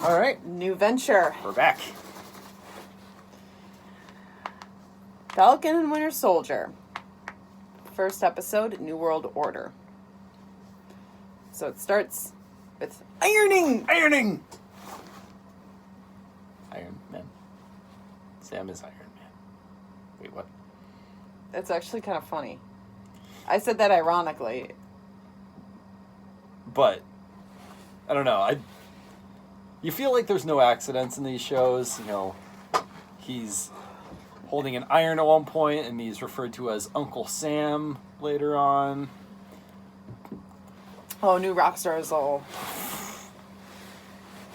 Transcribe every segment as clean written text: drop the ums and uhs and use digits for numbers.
All right. New venture. We're back. Falcon and Winter Soldier. First episode, New World Order. So it starts with ironing. Iron Man. Sam is Iron Man. Wait, what? That's actually kind of funny. I said that ironically. But, I don't know. You feel like there's no accidents in these shows. You know, he's holding an iron at one point, and he's referred to as Uncle Sam later on. Oh, new rock stars all.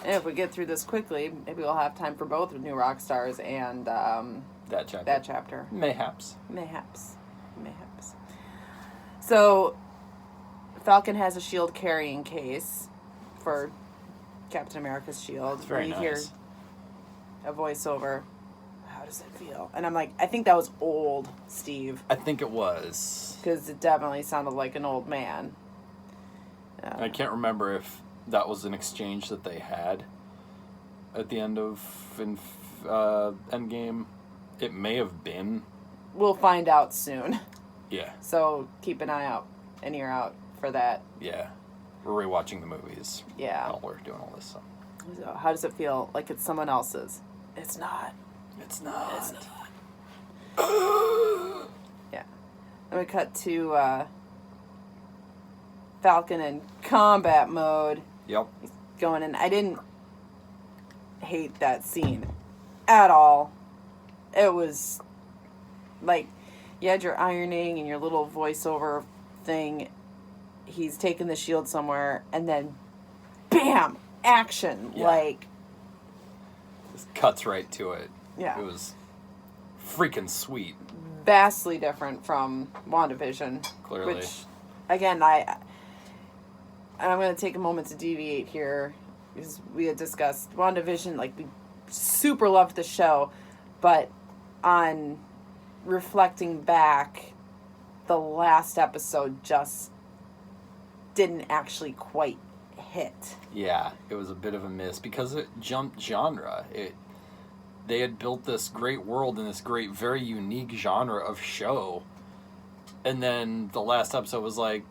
And if we get through this quickly, maybe we'll have time for both new rock stars and that chapter. Mayhaps. So, Falcon has a shield carrying case for Captain America's shield. It's very nice. You hear a voiceover. How does it feel? And I'm like, I think that was old Steve. I think it was. Because it definitely sounded like an old man. I can't remember if that was an exchange that they had at the end of Endgame. It may have been. We'll find out soon. Yeah. So keep an eye out, an ear out for that. Yeah. We're rewatching the movies. Yeah. While we're doing all this stuff. So how does it feel? Like it's someone else's? It's not. Yeah. Then we cut to Falcon in combat mode. Yep. He's going in. I didn't hate that scene at all. It was like you had your ironing and your little voiceover thing. He's taking the shield somewhere, and then bam, action. Yeah. Like just cuts right to it. Yeah. It was freaking sweet. Vastly different from WandaVision. Clearly. Which, again, I'm going to take a moment to deviate here, because we had discussed WandaVision, like, we super loved the show, but on reflecting back, the last episode just didn't actually quite hit. Yeah, it was a bit of a miss, because it jumped genre. They had built this great world and this great, very unique genre of show, and then the last episode was like,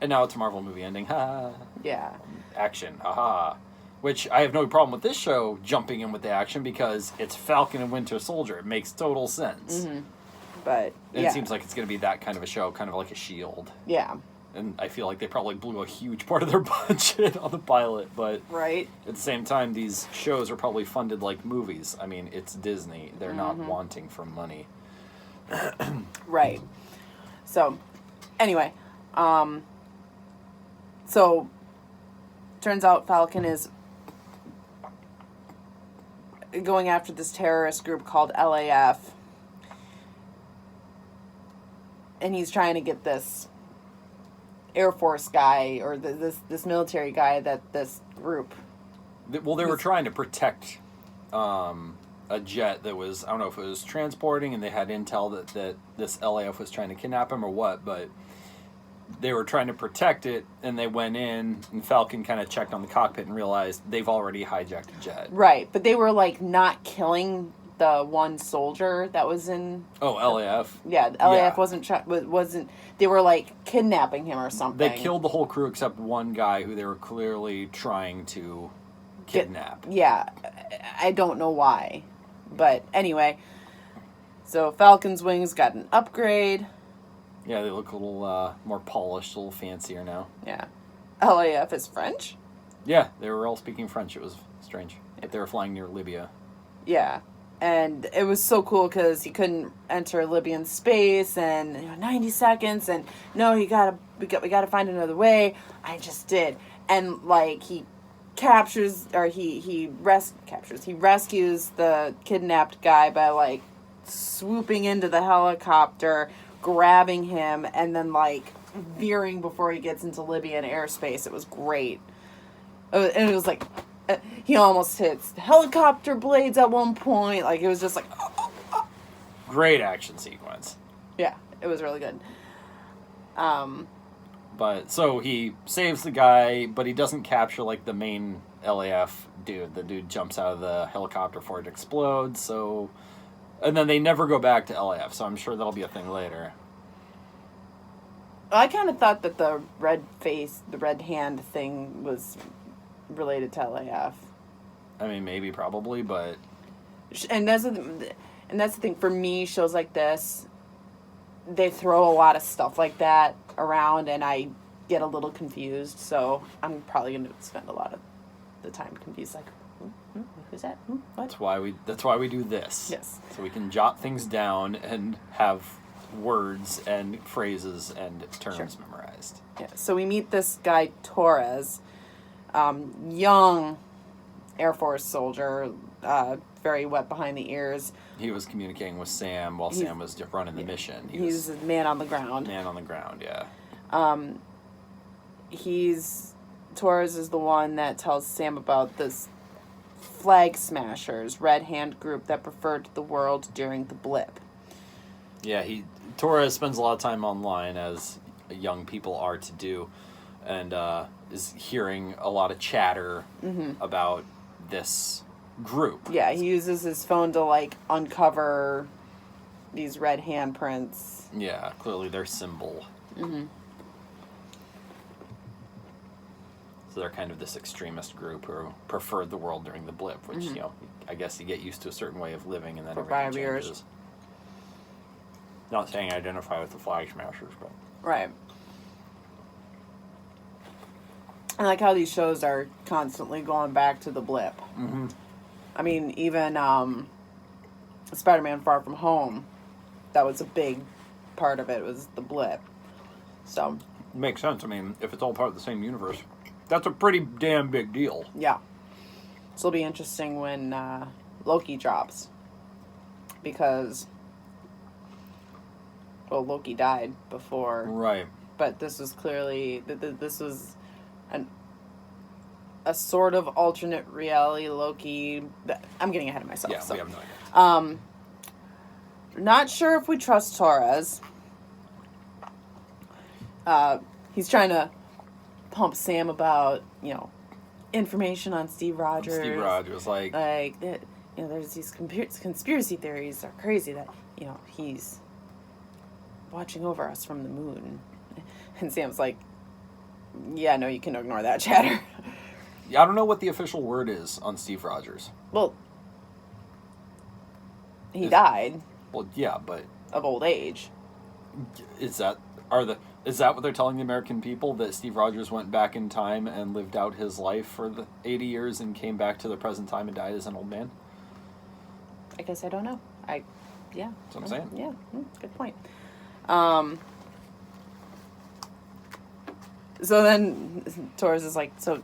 and now it's a Marvel movie ending. Ha. Yeah. Action. Haha. Which I have no problem with this show jumping in with the action because it's Falcon and Winter Soldier. It makes total sense. Mm-hmm. But it seems like it's going to be that kind of a show, kind of like a Shield. Yeah. And I feel like they probably blew a huge part of their budget on the pilot, but right. At the same time, these shows are probably funded like movies. I mean, it's Disney. They're not wanting for money. Right. So, anyway, so turns out Falcon is going after this terrorist group called LAF, and he's trying to get this Air Force guy or this military guy that this group. Well, they were trying to protect a jet that was, I don't know if it was transporting, and they had intel that this LAF was trying to kidnap him or what, but they were trying to protect it, and they went in, and Falcon kind of checked on the cockpit and realized they've already hijacked a jet. Right, but they were, like, not killing the one soldier that was in... Oh, LAF? Yeah, LAF wasn't... They were, like, kidnapping him or something. They killed the whole crew except one guy who they were clearly trying to kidnap. Yeah, I don't know why. But anyway, so Falcon's wings got an upgrade. Yeah, they look a little more polished, a little fancier now. Yeah. LAF is French? Yeah, they were all speaking French. It was strange. But they were flying near Libya. Yeah. And it was so cool because he couldn't enter Libyan space and 90 seconds and no, we gotta find another way. I just did. And like he rescues the kidnapped guy by like swooping into the helicopter, grabbing him, and then like veering before he gets into Libyan airspace. It was great. And it was like he almost hits helicopter blades at one point. Like, it was just like... Great action sequence. Yeah, it was really good. But so he saves the guy, but he doesn't capture like the main LAF dude. The dude jumps out of the helicopter before it explodes. So, and then they never go back to LAF. So I'm sure that'll be a thing later. I kind of thought that the red hand thing was related to LAF. I mean, maybe, probably, but And that's the thing for me. Shows like this, they throw a lot of stuff like that around, and I get a little confused. So I'm probably going to spend a lot of the time confused. Like, who's that? What? That's why we do this. Yes. So we can jot things down and have words and phrases and terms memorized. Yeah. So we meet this guy Torres, young Air Force soldier, very wet behind the ears. He was communicating with Sam while Sam was running the mission. He's a man on the ground. Man on the ground, yeah. Torres is the one that tells Sam about this Flag Smashers, Red Hand group that preferred the world during the blip. Yeah, Torres spends a lot of time online, as young people are to do, and is hearing a lot of chatter about this group. Yeah, he uses his phone to, like, uncover these red handprints. Yeah, clearly their symbol. Mm-hmm. So they're kind of this extremist group who preferred the world during the blip, which, you know, I guess you get used to a certain way of living and then For everything 5 years. changes. Not saying I identify with the Flag Smashers, but... Right. I like how these shows are constantly going back to the blip. Mm-hmm. I mean, even Spider-Man Far From Home, that was a big part of it, was the blip. So... Makes sense. I mean, if it's all part of the same universe, that's a pretty damn big deal. Yeah. So it'll be interesting when Loki drops. Because... Well, Loki died before. Right. But this was clearly... This was a sort of alternate reality Loki. I'm getting ahead of myself. Yeah, so. we have no idea. Not sure if we trust Torres. He's trying to pump Sam about, information on Steve Rogers. Steve Rogers, there's these conspiracy theories are crazy that, he's watching over us from the moon. And Sam's like, yeah, no, you can ignore that chatter. Yeah, I don't know what the official word is on Steve Rogers. Well, he died. Well, yeah, but... Of old age. Is that what they're telling the American people, that Steve Rogers went back in time and lived out his life for the 80 years and came back to the present time and died as an old man? I guess I don't know. Yeah. That's what I'm saying. Yeah, good point. So then Torres is like, so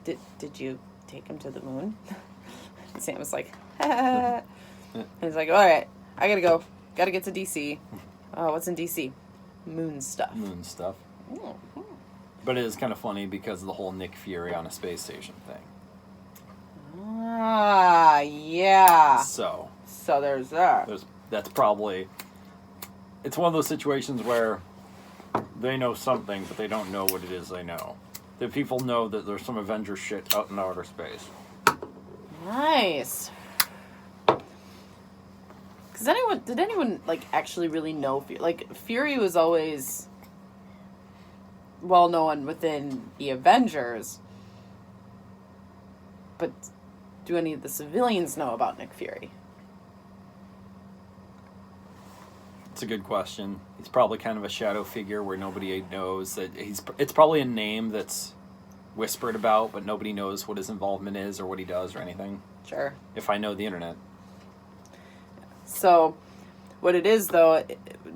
did you take him to the moon? And Sam was like, and he's like, all right, I gotta go. Gotta get to DC. What's in DC? Moon stuff. Moon stuff. Mm-hmm. But it is kind of funny because of the whole Nick Fury on a space station thing. Ah, yeah. So there's that. That's probably... It's one of those situations where they know something, but they don't know what it is they know. The people know that there's some Avenger shit out in outer space. Nice. Did anyone actually really know Fury? Fury was always well known within the Avengers, but do any of the civilians know about Nick Fury? It's a good question. He's probably kind of a shadow figure where nobody knows that it's probably a name that's whispered about, but nobody knows what his involvement is or what he does or anything. Sure. If I know the internet. So, what it is, though,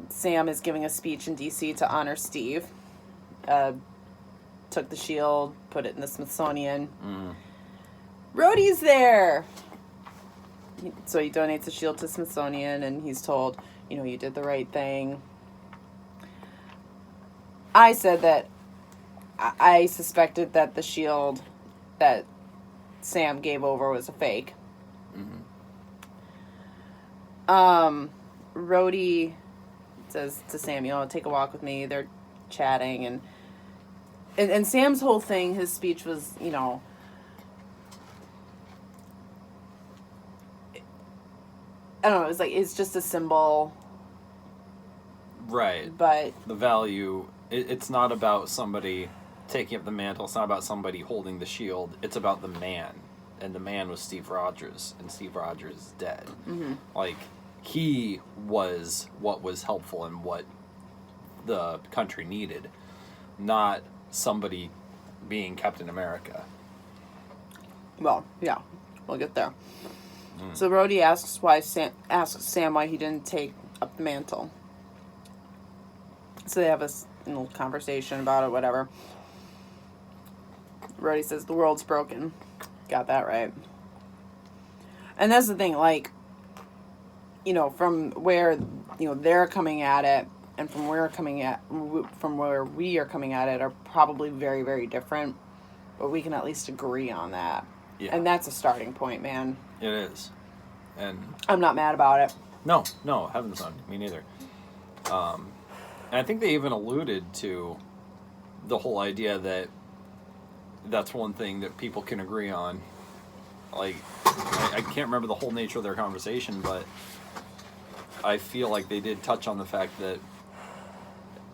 Sam is giving a speech in D.C. to honor Steve. Took the shield, put it in the Smithsonian. Rhodey's there! So he donates the shield to Smithsonian, and he's told, you did the right thing. I said that I suspected that the shield that Sam gave over was a fake. Rhodey says to Sam, take a walk with me. They're chatting, and Sam's whole thing, his speech was, you know, I don't know, it was like, it's just a symbol. Right. But the value, it's not about somebody taking up the mantle. It's not about somebody holding the shield. It's about the man. And the man was Steve Rogers. And Steve Rogers is dead. Mm-hmm. Like, he was what was helpful and what the country needed. Not somebody being Captain America. Well, yeah. We'll get there. So Rhodey asks Sam why he didn't take up the mantle. So they have a little conversation about it, whatever. Rhodey says, the world's broken. Got that right. And that's the thing, like, you know, from where, you know, they're coming at it and from where we are coming at it are probably very, very different. But we can at least agree on that. Yeah. And that's a starting point, man. It is. And I'm not mad about it. No, heavens no, me neither. And I think they even alluded to the whole idea that that's one thing that people can agree on. Like, I can't remember the whole nature of their conversation, but I feel like they did touch on the fact that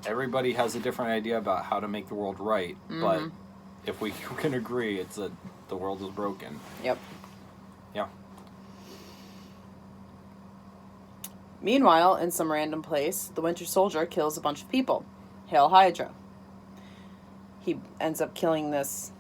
everybody has a different idea about how to make the world right, but if we can agree, it's that the world is broken. Yep. Yeah. Meanwhile, in some random place, the Winter Soldier kills a bunch of people. Hail Hydra. He ends up killing this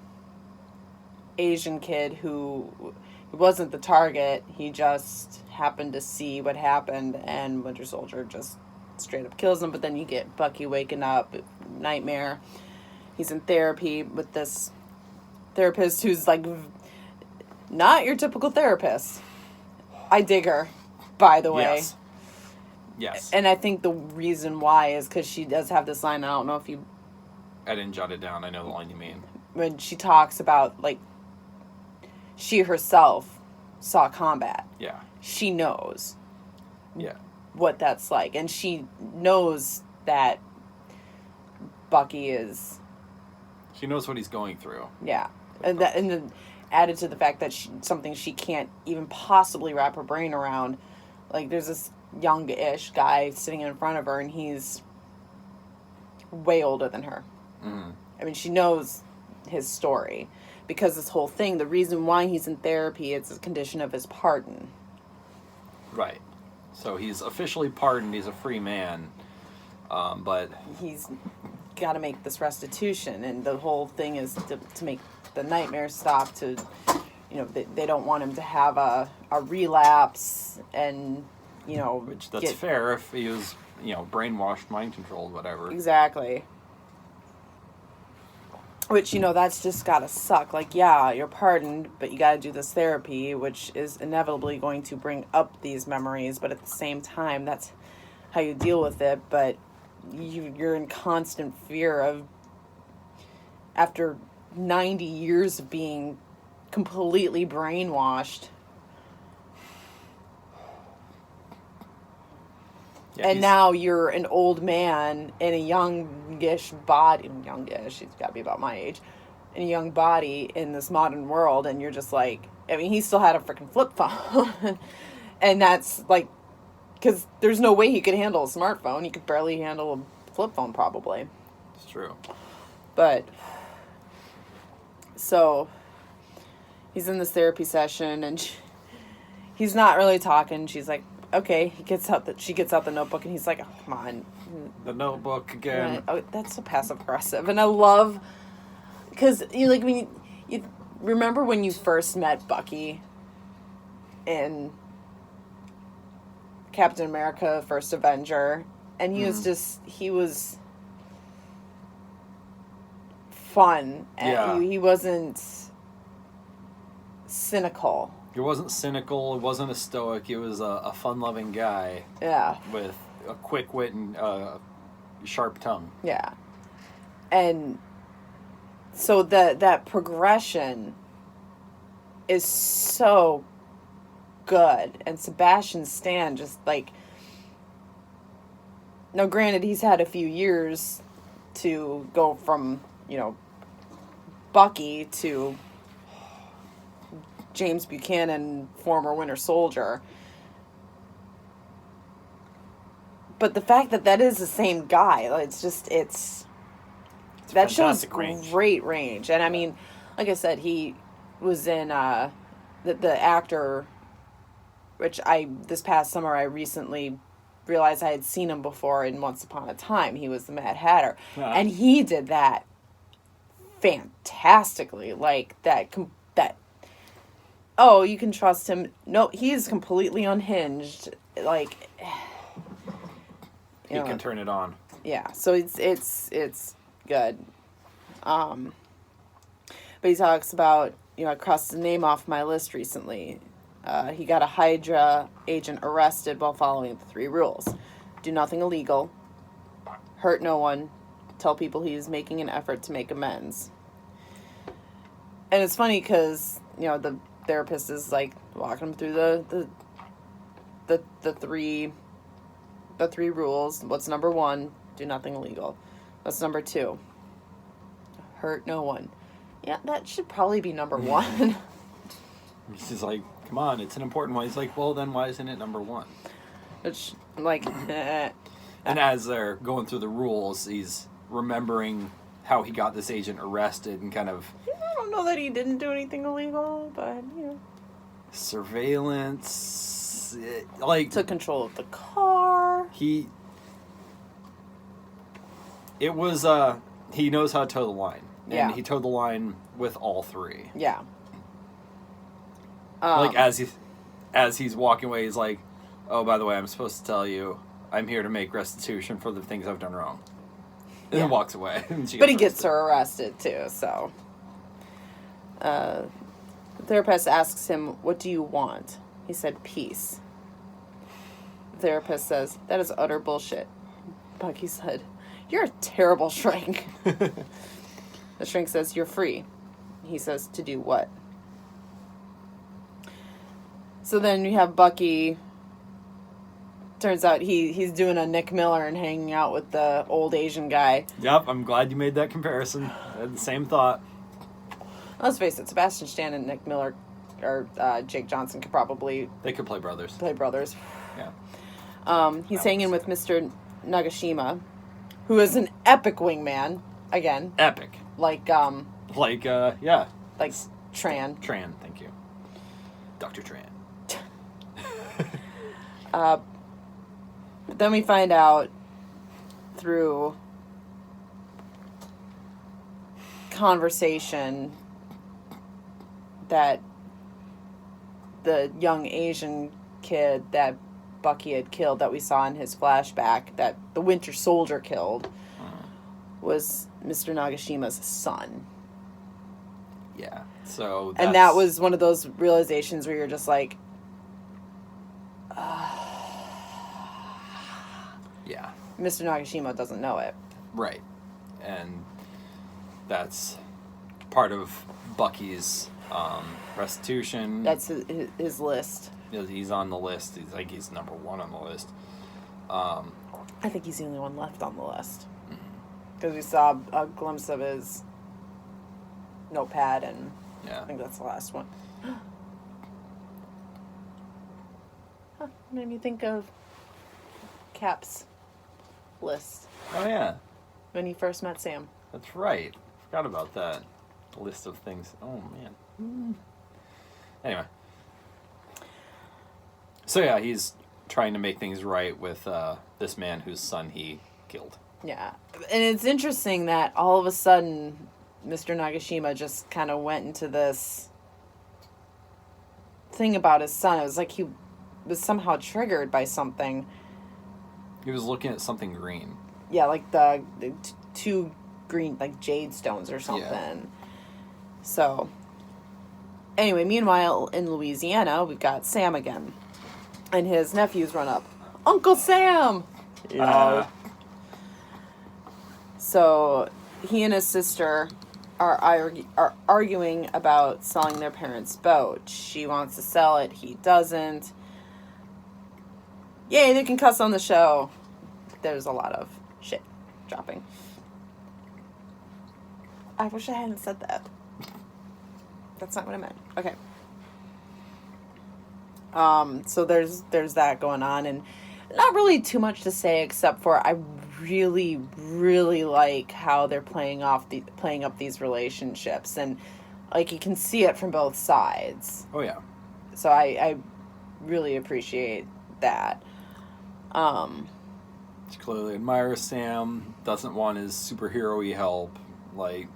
Asian kid who wasn't the target. He just happened to see what happened, and Winter Soldier just straight up kills him. But then you get Bucky waking up, nightmare. He's in therapy with this therapist who's like not your typical therapist. I dig her, by the way. Yes. And I think the reason why is because she does have this line. I don't know if you... I didn't jot it down. I know the line you mean. When she talks about, like, she herself saw combat. Yeah. She knows. Yeah. What that's like. And she knows that Bucky is... She knows what he's going through. Yeah. And then added to the fact that something she can't even possibly wrap her brain around. Like, there's this young-ish guy sitting in front of her, and he's way older than her. Mm-hmm. I mean, she knows his story. Because this whole thing, the reason why he's in therapy, it's a condition of his pardon. Right. So he's officially pardoned. He's a free man. But... he's got to make this restitution. And the whole thing is to make the nightmare stop, to... You know, they don't want him to have a relapse and, you know... Which, that's fair if he was, you know, brainwashed, mind-controlled, whatever. Exactly. Which, you know, that's just gotta suck. Like, yeah, you're pardoned, but you gotta do this therapy, which is inevitably going to bring up these memories, but at the same time, that's how you deal with it, but you're in constant fear of, after 90 years of being completely brainwashed. Yeah, and now you're an old man in a youngish body. Youngish, he's got to be about my age. In a young body in this modern world, and you're just like... I mean, he still had a freaking flip phone. And that's like... Because there's no way he could handle a smartphone. He could barely handle a flip phone, probably. It's true. But... So... He's in this therapy session, and he's not really talking. She's like, okay. She gets out the notebook, and he's like, oh, come on. The notebook again. Right. Oh, that's so passive-aggressive. And I love... Because, you know, like, when you remember when you first met Bucky in Captain America, First Avenger, and he was just... He was fun. And he wasn't... cynical. He wasn't cynical. It wasn't a stoic. He was a fun-loving guy. Yeah. With a quick wit and sharp tongue. Yeah. And so that progression is so good. And Sebastian Stan just like... Now, granted, he's had a few years to go from, Bucky to James Buchanan, former Winter Soldier. But the fact that is the same guy, it's that shows great range. And I mean, like I said, he was in the actor, which this past summer I recently realized I had seen him before in Once Upon a Time. He was the Mad Hatter, and he did that fantastically. Like that. Oh, you can trust him. No, he is completely unhinged. Like he can turn it on. Yeah, so it's good. But he talks about, I crossed the name off my list recently. He got a Hydra agent arrested while following the 3 rules. Do nothing illegal. Hurt no one. Tell people he is making an effort to make amends. And it's funny because, the therapist is like walking him through the three rules. What's number 1? Do nothing illegal. What's number 2? Hurt no one. Yeah, that should probably be number 1. He's like, come on, it's an important one. He's like, well, then why isn't it number 1? Which, like... And as they're going through the rules, he's remembering how he got this agent arrested and kind of... I don't know that he didn't do anything illegal, but, Surveillance... Took control of the car. He knows how to toe the line. And he towed the line with all 3. Yeah. As he's walking away, he's like, oh, by the way, I'm supposed to tell you, I'm here to make restitution for the things I've done wrong. And then walks away. But he gets her arrested, too, so. The therapist asks him, what do you want? He said, peace. The therapist says, that is utter bullshit. Bucky said, you're a terrible shrink. The shrink says, you're free. He says, to do what? So then you have Bucky. Turns out he's doing a Nick Miller and hanging out with the old Asian guy. Yep, I'm glad you made that comparison. I had the same thought. Let's face it, Sebastian Stan and Nick Miller, or Jake Johnson, could probably... They could play brothers. Yeah. He's hanging with Mr. Nagashima, who is an epic wingman. Again. Epic. Like yeah. Like Tran. Tran, thank you. Dr. Tran. But then we find out through conversation that the young Asian kid that Bucky had killed, that we saw in his flashback, that the Winter Soldier killed, was Mr. Nagashima's son. Yeah. So and that was one of those realizations where you're just like, yeah. Mr. Nagashima doesn't know it. Right. And that's part of Bucky's restitution. That's his list. He's on the list. He's number 1 on the list. I think he's the only one left on the list. Because we saw a glimpse of his notepad, and I think that's the last one. Made me think of Cap's list. Oh, yeah. When he first met Sam. That's right. Forgot about that. List of things. Oh, man. Anyway. So, yeah, he's trying to make things right with this man whose son he killed. Yeah. And it's interesting that all of a sudden Mr. Nagashima just kind of went into this thing about his son. It was like he was somehow triggered by something. He was looking at something green. Yeah, like the 2 green, like jade stones or something. Yeah. So, anyway, meanwhile, in Louisiana, we've got Sam again. And his nephews run up. Uncle Sam! So, he and his sister are arguing about selling their parents' boat. She wants to sell it. He doesn't. Yay, they can cuss on the show. There's a lot of shit dropping. I wish I hadn't said that. That's not what I meant. Okay. So there's that going on, and not really too much to say except for I really, really like how they're playing up these relationships, and like you can see it from both sides. Oh yeah. So I really appreciate that. She clearly admires Sam, doesn't want his superhero-y help, like,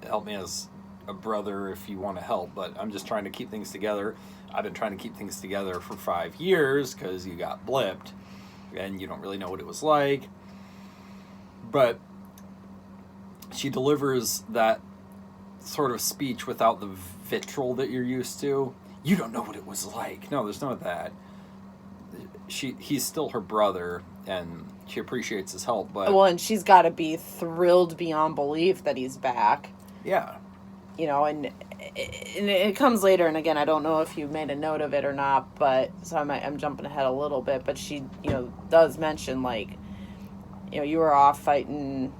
help me as a brother if you want to help, but I'm just trying to keep things together. I've been trying to keep things together for 5 years because you got blipped and you don't really know what it was like. But she delivers that sort of speech without the vitriol that you're used to. You don't know what it was like. No, there's none of that. He's still her brother, and she appreciates his help, but... Well, and she's got to be thrilled beyond belief that he's back. Yeah. You know, and it comes later, and again, I don't know if you made a note of it or not, but, so I'm jumping ahead a little bit, but she, you know, does mention, like, you know, you were off fighting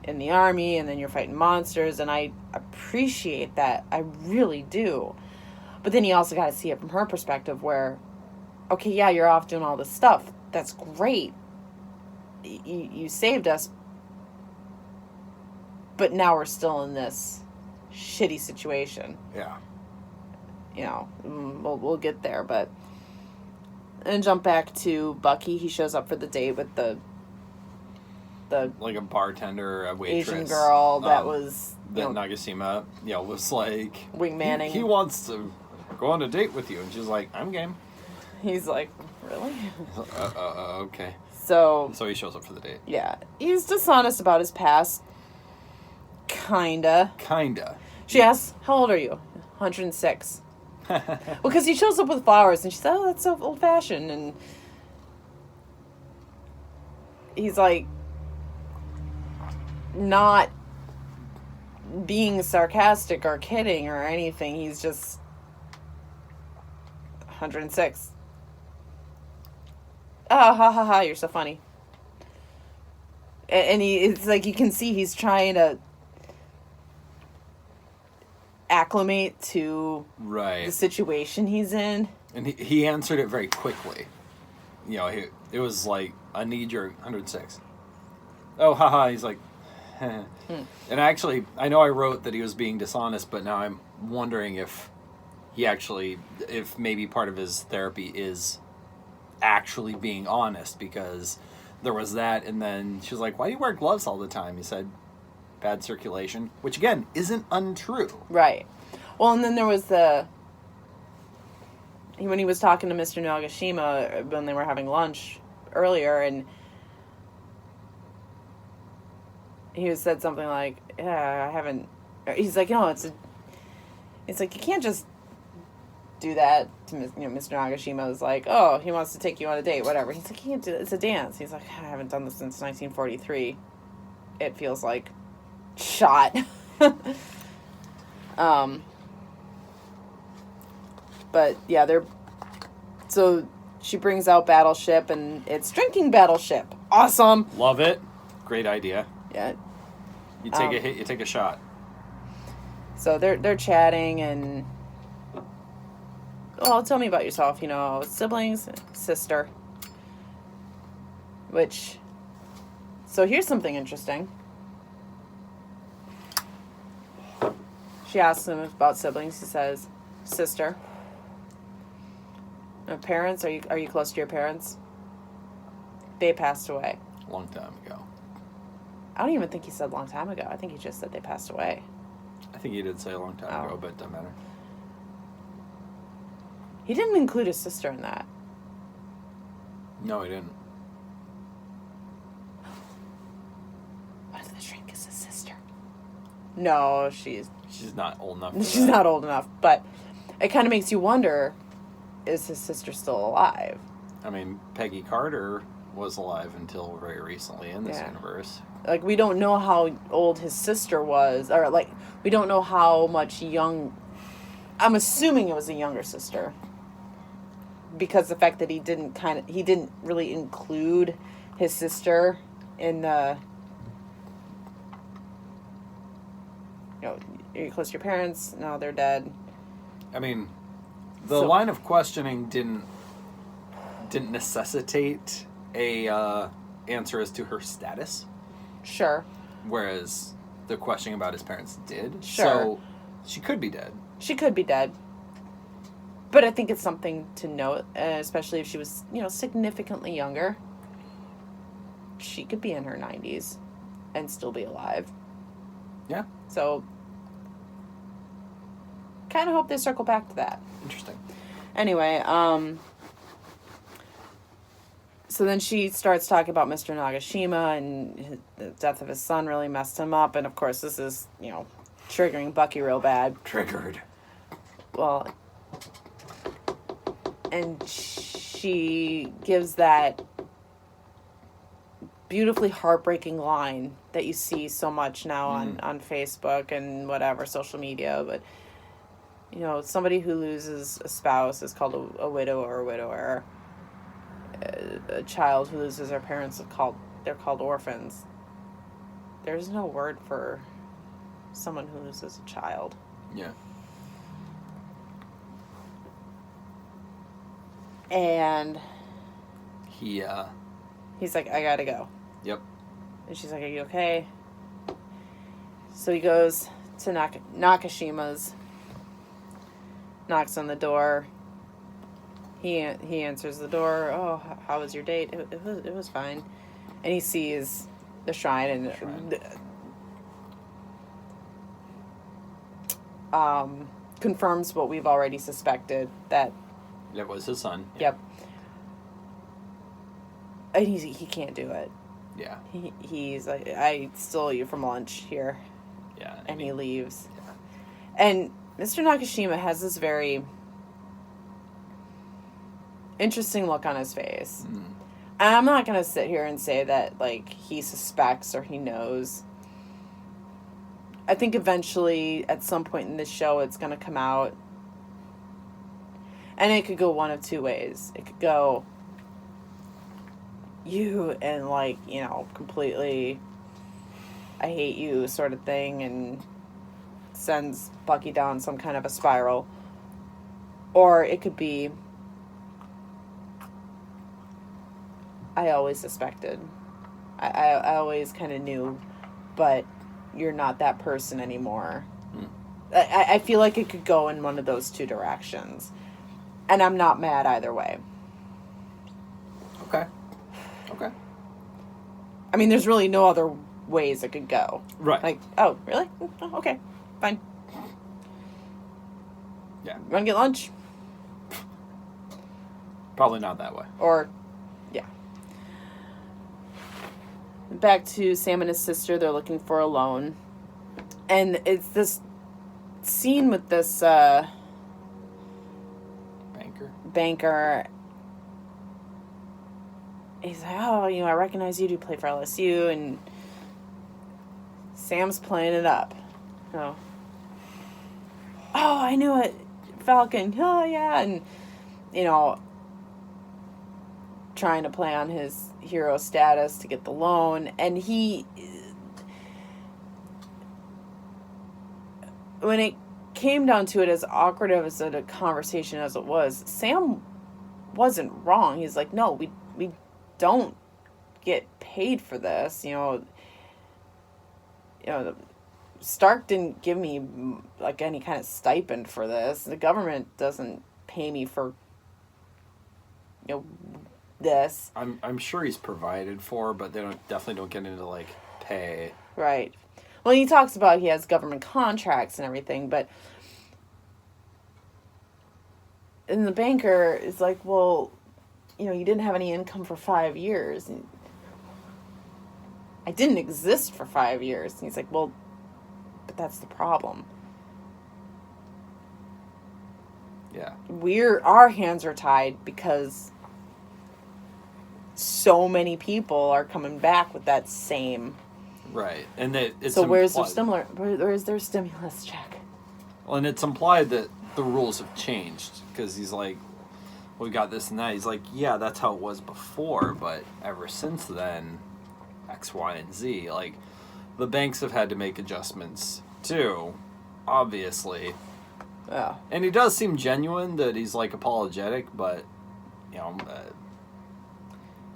in the army, and then you're fighting monsters, and I appreciate that. I really do. But then you also got to see it from her perspective, where, okay, yeah, you're off doing all this stuff. That's great. You saved us. But now we're still in this shitty situation. Yeah. You know, we'll get there, but... And jump back to Bucky. He shows up for the date with the like a bartender, a waitress. Asian girl that was... That Nagasima, was like... Wingmanning. He wants to go on a date with you. And she's like, I'm game. He's like, really? Okay. So he shows up for the date. Yeah. He's dishonest about his past. Kinda. She asks, how old are you? 106. Well, because he shows up with flowers, and she said, oh, that's so old-fashioned. And he's like, not being sarcastic or kidding or anything. He's just 106. Oh, ha ha ha, you're so funny. And it's like you can see he's trying to acclimate to the situation he's in. And he answered it very quickly. It was like a knee-jerk 106. Oh, haha, he's like... And actually, I know I wrote that he was being dishonest, but now I'm wondering if maybe part of his therapy is actually being honest, because there was that, and then she was like, why do you wear gloves all the time? He said, bad circulation, which again, isn't untrue. Right. Well, and then there was when he was talking to Mr. Nagashima when they were having lunch earlier, and he said something like, yeah, I haven't... He's like, no, it's like, you can't just do that to Mr. Nagashima was like, oh, he wants to take you on a date, whatever. He's like, you can't do it. It's a dance. He's like, I haven't done this since 1943. It feels like shot. But yeah, so she brings out Battleship, and it's drinking Battleship. Awesome. Love it. Great idea. Yeah. You take a hit, you take a shot. So they're chatting, and tell me about yourself. Siblings, sister. So here's something interesting. She asks him about siblings. He says, sister. Parents, are you close to your parents? They passed away. A long time ago. I don't even think he said long time ago. I think he just said they passed away. I think he did say a long time ago, but it doesn't matter. He didn't include his sister in that. No, he didn't. What if the shrink is his sister? No, she's not old enough. She's not old enough, but it kind of makes you wonder, is his sister still alive? I mean, Peggy Carter was alive until very recently in this universe. Like, we don't know how old his sister was, or, like, we don't know how much I'm assuming it was a younger sister. Because the fact that he didn't really include his sister in the you close to your parents? No, they're dead. I mean, the line of questioning didn't necessitate a answer as to her status. Sure. Whereas the questioning about his parents did. Sure. So she could be dead. She could be dead. But I think it's something to note, especially if she was, significantly younger. She could be in her 90s and still be alive. Yeah. So, kind of hope they circle back to that. Interesting. Anyway, so then she starts talking about Mr. Nagashima and the death of his son really messed him up. And of course, this is, triggering Bucky real bad. Triggered. Well, and she gives that beautifully heartbreaking line that you see so much now on Facebook and whatever, social media. But, somebody who loses a spouse is called a widow or a widower. A child who loses their parents they're called orphans. There's no word for someone who loses a child. Yeah. And he's like, I gotta go. Yep. And she's like, are you okay? So he goes to Nakashima's, knocks on the door. He answers the door. Oh, how was your date? It was fine. And he sees the shrine and confirms what we've already suspected, that it was his son. Yep. And he can't do it. Yeah. He's like, I stole you from lunch here. Yeah. And he leaves. Yeah. And Mr. Nakashima has this very interesting look on his face. Mm. And I'm not going to sit here and say that, like, he suspects or he knows. I think eventually, at some point in this show, it's going to come out. And it could go one of two ways. It could go, you, and, like, completely, I hate you sort of thing, and sends Bucky down some kind of a spiral. Or it could be, I always suspected. I always kind of knew, but you're not that person anymore. Mm. I feel like it could go in one of those two directions. And I'm not mad either way. Okay. I mean, there's really no other ways it could go. Right. Like, oh, really? Oh, okay, fine. Yeah. You want to get lunch? Probably not that way. Or, yeah. Back to Sam and his sister. They're looking for a loan. And it's this scene with this banker. He's like, oh, I recognize you. Do play for LSU. And Sam's playing it up. Oh, I knew it. Falcon. Oh, yeah. And, trying to play on his hero status to get the loan. And when it came down to it, as awkward as a conversation as it was, Sam wasn't wrong. He's like, no, we don't get paid for this. Stark didn't give me like any kind of stipend for this. The government doesn't pay me for this. I'm sure he's provided for, but they definitely don't get into like pay. Right. Well, he talks about he has government contracts and everything, but and the banker is like, well, you didn't have any income for 5 years. And I didn't exist for 5 years. And he's like, well, but that's the problem. Yeah. Our hands are tied because so many people are coming back with that same. Right. And it's so where's their stimulus check? Well, and it's implied that the rules have changed because he's like, we got this and that. He's like, yeah, that's how it was before, but ever since then, X, Y, and Z. Like, the banks have had to make adjustments too, obviously. Oh. And he does seem genuine that he's, like, apologetic, but, you know...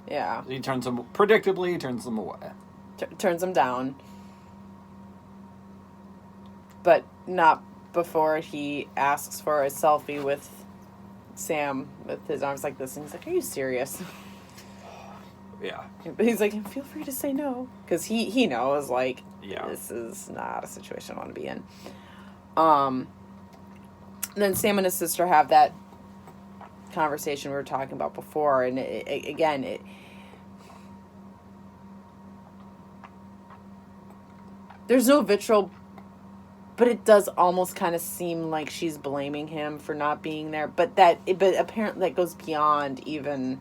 yeah. He turns them... Predictably, he turns them away. Turns them down. But not before he asks for a selfie with Sam with his arms like this. And he's like, are you serious? Yeah. But he's like, feel free to say no. Because he knows, like, yeah. This is not a situation I want to be in. And then Sam and his sister have that conversation we were talking about before. And there's no vitriol, but it does almost kind of seem like she's blaming him for not being there. But apparently that goes beyond even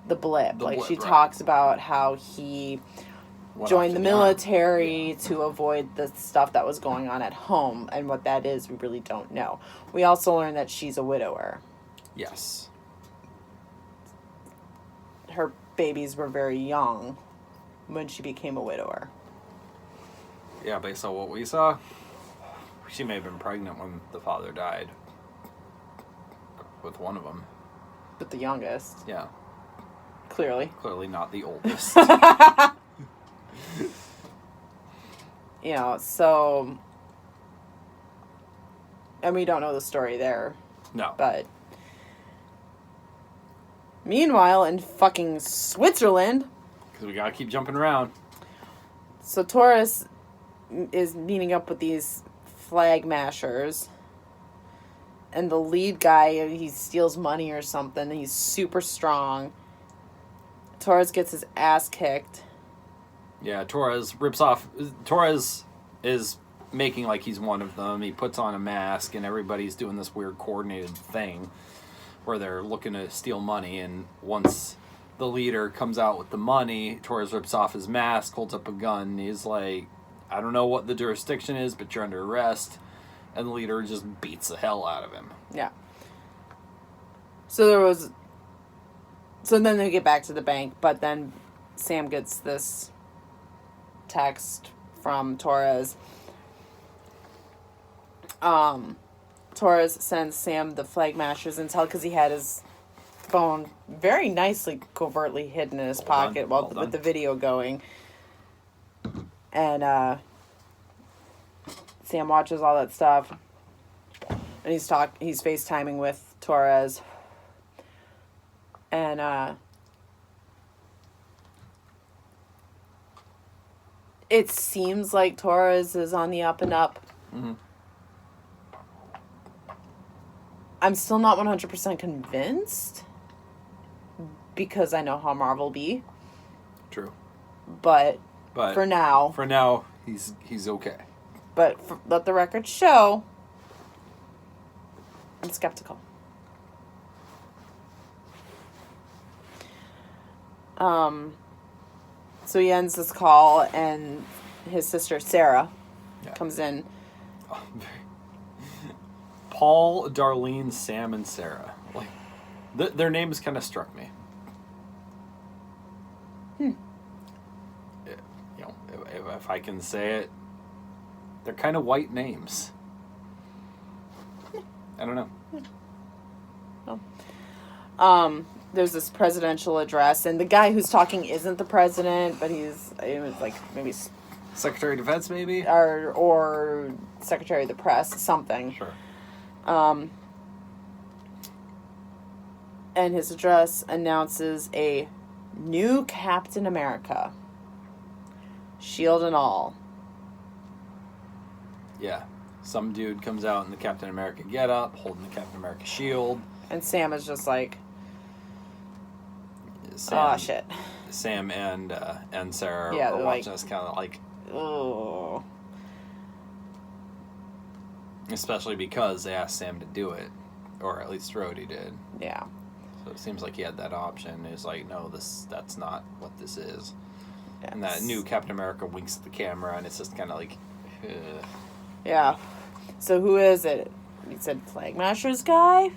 the blip. She right. talks about how he joined the military to avoid the stuff that was going on at home. And what that is, we really don't know. We also learned that she's a widower. Yes. Her babies were very young when she became a widower. Yeah, based on what we saw, she may have been pregnant when the father died. With one of them. With the youngest. Yeah. Clearly. Clearly not the oldest. You know, so... And we don't know the story there. No. But... Meanwhile, in fucking Switzerland... Because we gotta keep jumping around. So Taurus is meeting up with these flag mashers. And the lead guy, he steals money or something. He's super strong. Torres gets his ass kicked. Yeah, Torres rips off... Torres is making like he's one of them. He puts on a mask and everybody's doing this weird coordinated thing where they're looking to steal money. And once the leader comes out with the money, Torres rips off his mask, holds up a gun. He's like, I don't know what the jurisdiction is, but you're under arrest. And the leader just beats the hell out of him. Yeah. So then they get back to the bank, but then Sam gets this text from Torres. Torres sends Sam the flag mashers intel because he had his phone very nicely covertly hidden in his pocket with the video going. And Sam watches all that stuff. And he's FaceTiming with Torres. And it seems like Torres is on the up and up. Mm-hmm. I'm still not 100% convinced because I know how Marvel be. True. But for now, he's okay. But let the record show, I'm skeptical. So he ends this call, and his sister Sarah comes in. Oh, Paul, Darlene, Sam, and Sarah. Like, their names kind of struck me. You know, if I can say it, they're kind of white names. I don't know. Oh. There's this presidential address, and the guy who's talking isn't the president, but he's like maybe Secretary of Defense, maybe, or Secretary of the Press, something. Sure. And his address announces a new Captain America, shield and all. Yeah, some dude comes out in the Captain America getup, holding the Captain America shield, and Sam is just like, Sam, oh shit. Sam and Sarah are watching us kind of like, oh. Especially because they asked Sam to do it, or at least Rhodey did. Yeah. So it seems like he had that option. He's like, no, that's not what this is. Yes. And that new Captain America winks at the camera, and it's just kind of like, ugh. Yeah. So who is it? We said Flag Mashers guy?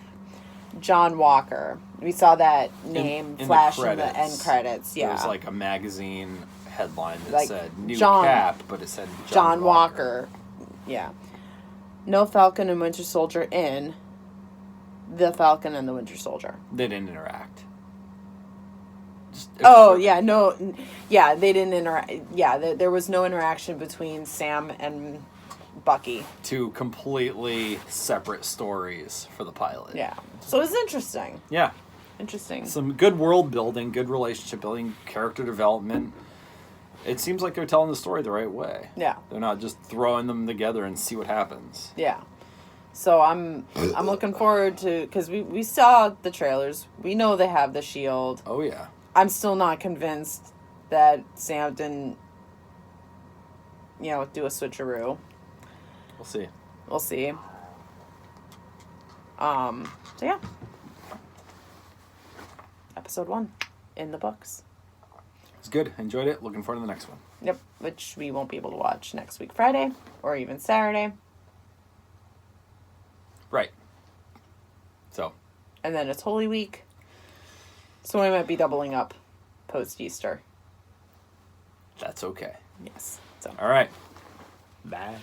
John Walker. We saw that name flash in the end credits. Yeah. It was like a magazine headline that said new John, Cap, but it said John Walker. Yeah. no Falcon and Winter Soldier in The Falcon and the Winter Soldier. They didn't interact. They didn't interact. Yeah, there was no interaction between Sam and Bucky. Two completely separate stories for the pilot. Yeah. So it was interesting. Yeah. Interesting. Some good world building, good relationship building, character development. It seems like they're telling the story the right way. Yeah. They're not just throwing them together and see what happens. Yeah. So I'm looking forward to, because we saw the trailers. We know they have the shield. Oh, yeah. I'm still not convinced that Sam didn't, do a switcheroo. We'll see. We'll see. So yeah. Episode 1 in the books. It's good. Enjoyed it. Looking forward to the next one. Yep, which we won't be able to watch next week Friday or even Saturday. Right. So. And then it's Holy Week. So we might be doubling up post-Easter. That's okay. Yes. So. All right. Bye.